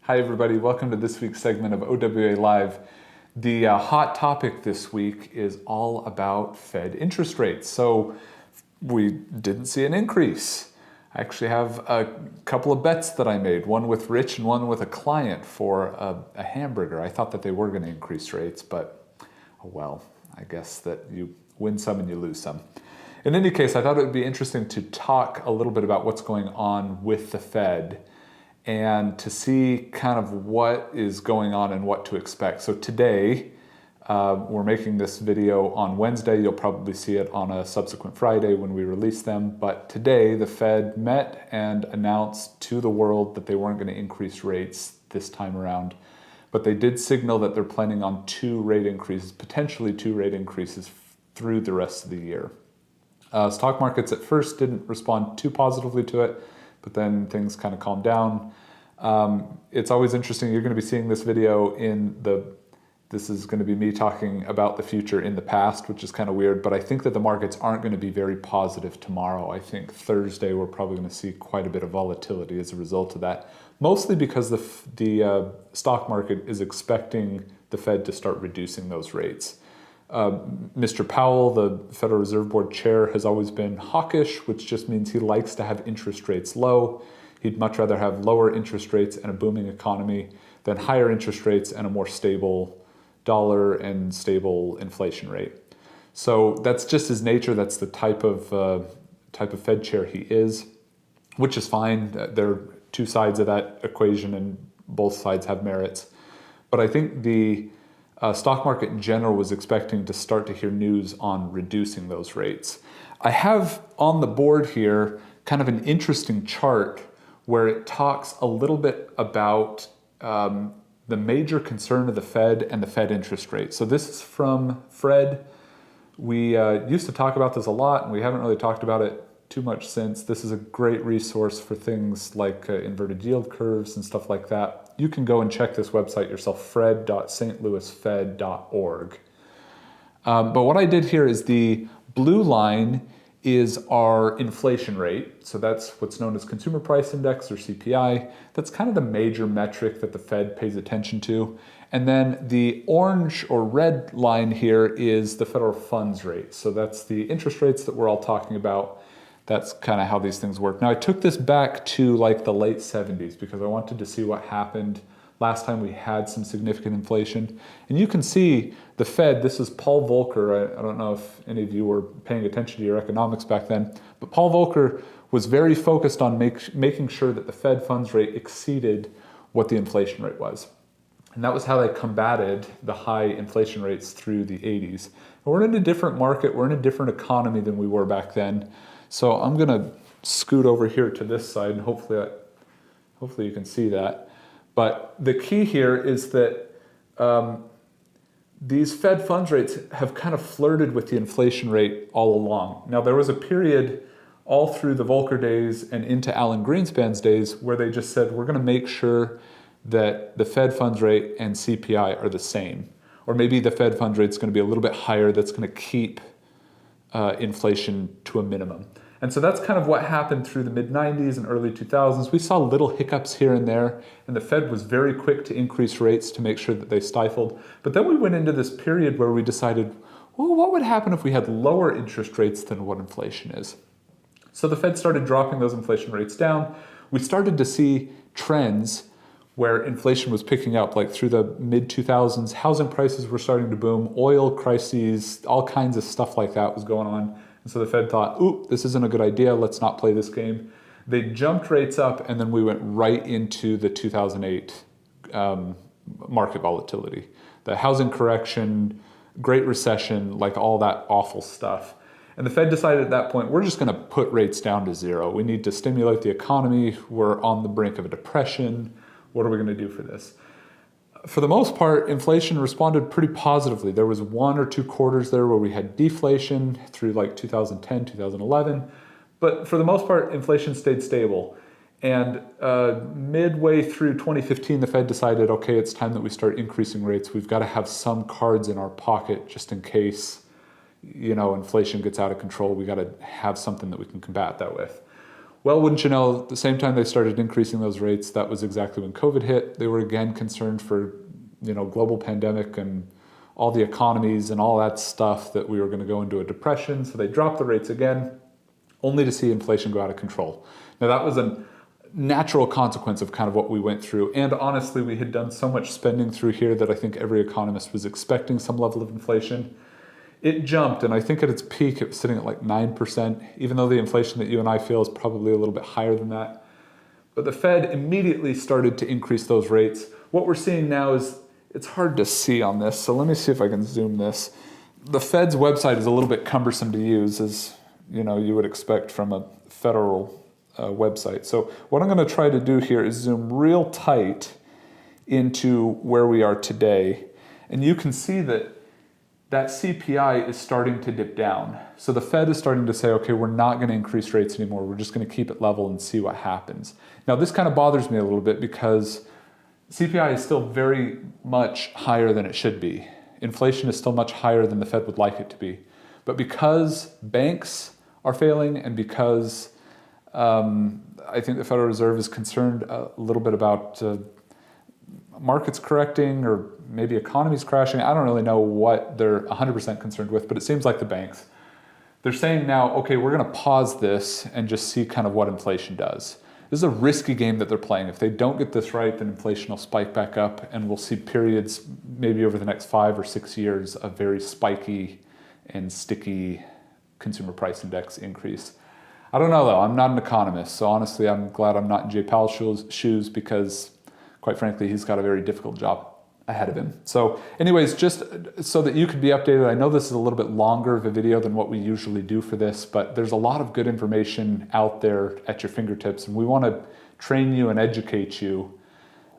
Hi everybody, welcome to this week's segment of OWA Live. The hot topic this week is all about Fed interest rates. So we didn't see an increase. I actually have a couple of bets that I made, one with Rich and one with a client for a hamburger. I thought that they were going to increase rates, but oh well, I guess that you win some and you lose some. In any case, I thought it would be interesting to talk a little bit about what's going on with the Fed and to see kind of what is going on and what to expect. So today, we're making this video on Wednesday. You'll probably see it on a subsequent Friday when we release them. But today, the Fed met and announced to the world that they weren't going to increase rates this time around. But they did signal that they're planning on potentially two rate increases through the rest of the year. Stock markets at first didn't respond too positively to it, but then things kind of calmed down. It's always interesting. You're going to be seeing this video this is going to be me talking about the future in the past, which is kind of weird, but I think that the markets aren't going to be very positive tomorrow. I think Thursday we're probably going to see quite a bit of volatility as a result of that, mostly because the stock market is expecting the Fed to start reducing those rates. Mr. Powell, the Federal Reserve Board chair, has always been hawkish, which just means he likes to have interest rates low. He'd much rather have lower interest rates and a booming economy than higher interest rates and a more stable dollar and stable inflation rate. So that's just his nature. That's the type of Fed chair he is, which is fine. There are two sides of that equation and both sides have merits. But I think the stock market in general was expecting to start to hear news on reducing those rates. I have on the board here kind of an interesting chart where it talks a little bit about the major concern of the Fed and the Fed interest rate. So this is from Fred. We used to talk about this a lot, and we haven't really talked about it too much since. This is a great resource for things like inverted yield curves and stuff like that. You can go and check this website yourself, fred.stlouisfed.org. But what I did here is the blue line is our inflation rate. So that's what's known as Consumer Price Index or CPI. That's kind of the major metric that the Fed pays attention to. And then the orange or red line here is the federal funds rate. So that's the interest rates that we're all talking about. That's kind of how these things work. Now I took this back to like the late 70s because I wanted to see what happened last time we had some significant inflation. And you can see the Fed, this is Paul Volcker. I don't know if any of you were paying attention to your economics back then, but Paul Volcker was very focused on making sure that the Fed funds rate exceeded what the inflation rate was. And that was how they combated the high inflation rates through the 80s. And we're in a different market, we're in a different economy than we were back then. So I'm gonna scoot over here to this side and hopefully you can see that. But the key here is that these Fed funds rates have kind of flirted with the inflation rate all along. Now, there was a period all through the Volcker days and into Alan Greenspan's days where they just said, we're going to make sure that the Fed funds rate and CPI are the same. Or maybe the Fed funds rate is going to be a little bit higher. That's going to keep inflation to a minimum. And so that's kind of what happened through the mid-90s and early 2000s. We saw little hiccups here and there, and the Fed was very quick to increase rates to make sure that they stifled. But then we went into this period where we decided, well, what would happen if we had lower interest rates than what inflation is? So the Fed started dropping those inflation rates down. We started to see trends where inflation was picking up, like through the mid-2000s, housing prices were starting to boom, oil crises, all kinds of stuff like that was going on. And so the Fed thought, ooh, this isn't a good idea, let's not play this game. They jumped rates up, and then we went right into the 2008 market volatility. The housing correction, Great Recession, like all that awful stuff. And the Fed decided at that point, we're just gonna put rates down to zero. We need to stimulate the economy. We're on the brink of a depression. What are we gonna do for this? For the most part, inflation responded pretty positively. There was 1 or 2 quarters there where we had deflation through like 2010, 2011. But for the most part, inflation stayed stable. And midway through 2015, the Fed decided, okay, it's time that we start increasing rates. We've got to have some cards in our pocket just in case, inflation gets out of control. We got to have something that we can combat that with. Well, wouldn't you know, at the same time they started increasing those rates, that was exactly when COVID hit. They were again concerned for, global pandemic and all the economies and all that stuff, that we were going to go into a depression. So they dropped the rates again, only to see inflation go out of control. Now that was a natural consequence of kind of what we went through. And honestly, we had done so much spending through here that I think every economist was expecting some level of inflation. It jumped, and I think at its peak it was sitting at like 9%, even though the inflation that you and I feel is probably a little bit higher than that. But the Fed immediately started to increase those rates. What we're seeing now is, it's hard to see on this, so let me see if I can zoom this. The Fed's website is a little bit cumbersome to use, as you would expect from a federal website. So what I'm going to try to do here is zoom real tight into where we are today, and you can see that CPI is starting to dip down. So the Fed is starting to say, okay, we're not going to increase rates anymore. We're just going to keep it level and see what happens. Now, this kind of bothers me a little bit because CPI is still very much higher than it should be. Inflation is still much higher than the Fed would like it to be. But because banks are failing, and because I think the Federal Reserve is concerned a little bit about markets correcting, or maybe economies crashing. I don't really know what they're 100% concerned with, but it seems like the banks. They're saying now, okay, we're going to pause this and just see kind of what inflation does. This is a risky game that they're playing. If they don't get this right, then inflation will spike back up, and we'll see periods maybe over the next 5 or 6 years of very spiky and sticky consumer price index increase. I don't know though, I'm not an economist, so honestly I'm glad I'm not in Jay Powell's shoes, because quite frankly, he's got a very difficult job ahead of him. So anyways, just so that you could be updated, I know this is a little bit longer of a video than what we usually do for this, but there's a lot of good information out there at your fingertips, and we want to train you and educate you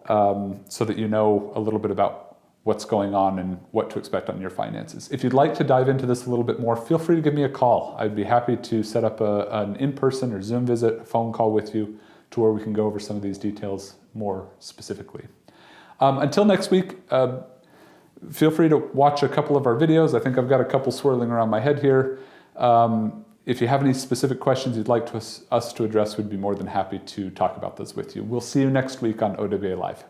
so that you know a little bit about what's going on and what to expect on your finances. If you'd like to dive into this a little bit more, feel free to give me a call. I'd be happy to set up an in-person or Zoom visit, a phone call with you, to where we can go over some of these details more specifically. Until next week, feel free to watch a couple of our videos. I think I've got a couple swirling around my head here. If you have any specific questions you'd like us to address, we'd be more than happy to talk about those with you. We'll see you next week on OWA Live.